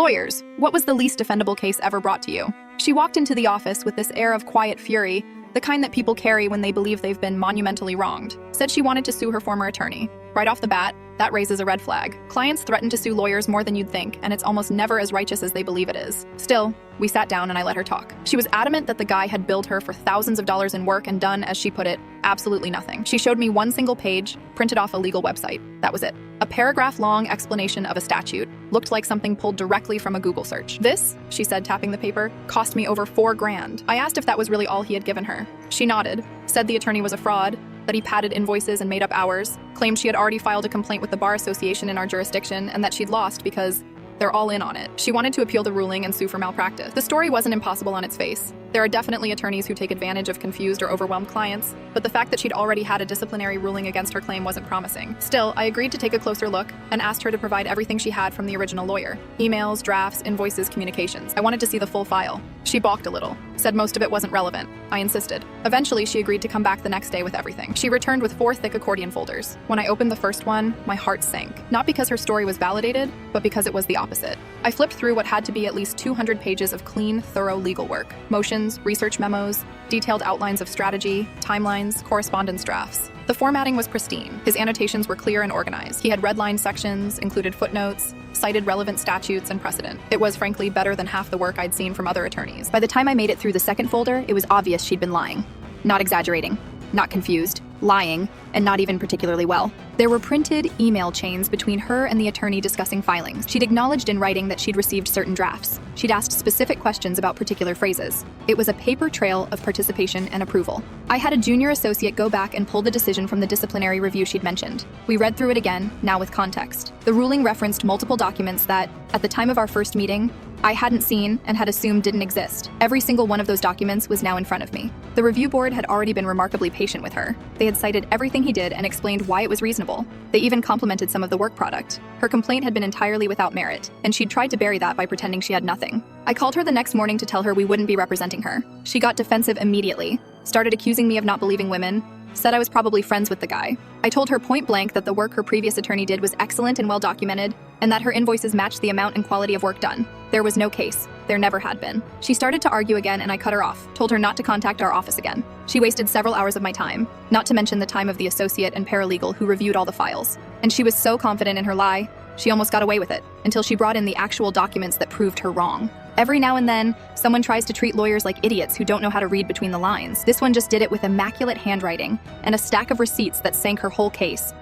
Lawyers, what was the least defendable case ever brought to you? She walked into the office with this air of quiet fury, the kind that people carry when they believe they've been monumentally wronged. Said she wanted to sue her former attorney. Right off the bat, that raises a red flag. Clients threaten to sue lawyers more than you'd think, and it's almost never as righteous as they believe it is. Still, we sat down and I let her talk. She was adamant that the guy had billed her for thousands of dollars in work and done, as she put it, absolutely nothing. She showed me one single page, printed off a legal website. That was it. A paragraph-long explanation of a statute. Looked like something pulled directly from a Google search. This, she said, tapping the paper, cost me over $4 grand. I asked if that was really all he had given her. She nodded, said the attorney was a fraud, that he padded invoices and made up hours, claimed she had already filed a complaint with the Bar Association in our jurisdiction and that she'd lost because they're all in on it. She wanted to appeal the ruling and sue for malpractice. The story wasn't impossible on its face. There are definitely attorneys who take advantage of confused or overwhelmed clients, but the fact that she'd already had a disciplinary ruling against her claim wasn't promising. Still, I agreed to take a closer look and asked her to provide everything she had from the original lawyer. Emails, drafts, invoices, communications. I wanted to see the full file. She balked a little, said most of it wasn't relevant. I insisted. Eventually, she agreed to come back the next day with everything. She returned with 4 thick accordion folders. When I opened the first one, my heart sank. Not because her story was validated, but because it was the opposite. I flipped through what had to be at least 200 pages of clean, thorough legal work. Motions, research memos, detailed outlines of strategy, timelines, correspondence drafts. The formatting was pristine. His annotations were clear and organized. He had redlined sections, included footnotes, cited relevant statutes and precedent. It was, frankly, better than half the work I'd seen from other attorneys. By the time I made it through the second folder, it was obvious she'd been lying. Not exaggerating, not confused, lying, and not even particularly well. There were printed email chains between her and the attorney discussing filings. She'd acknowledged in writing that she'd received certain drafts. She'd asked specific questions about particular phrases. It was a paper trail of participation and approval. I had a junior associate go back and pull the decision from the disciplinary review she'd mentioned. We read through it again, now with context. The ruling referenced multiple documents that, at the time of our first meeting, I hadn't seen and had assumed didn't exist. Every single one of those documents was now in front of me. The review board had already been remarkably patient with her. They had cited everything he did and explained why it was reasonable. They even complimented some of the work product. Her complaint had been entirely without merit, and she'd tried to bury that by pretending she had nothing. I called her the next morning to tell her we wouldn't be representing her. She got defensive immediately, started accusing me of not believing women, said I was probably friends with the guy. I told her point blank that the work her previous attorney did was excellent and well documented, and that her invoices matched the amount and quality of work done. There was no case. There never had been. She started to argue again and I cut her off, told her not to contact our office again. She wasted several hours of my time, not to mention the time of the associate and paralegal who reviewed all the files. And she was so confident in her lie, she almost got away with it, until she brought in the actual documents that proved her wrong. Every now and then, someone tries to treat lawyers like idiots who don't know how to read between the lines. This one just did it with immaculate handwriting and a stack of receipts that sank her whole case.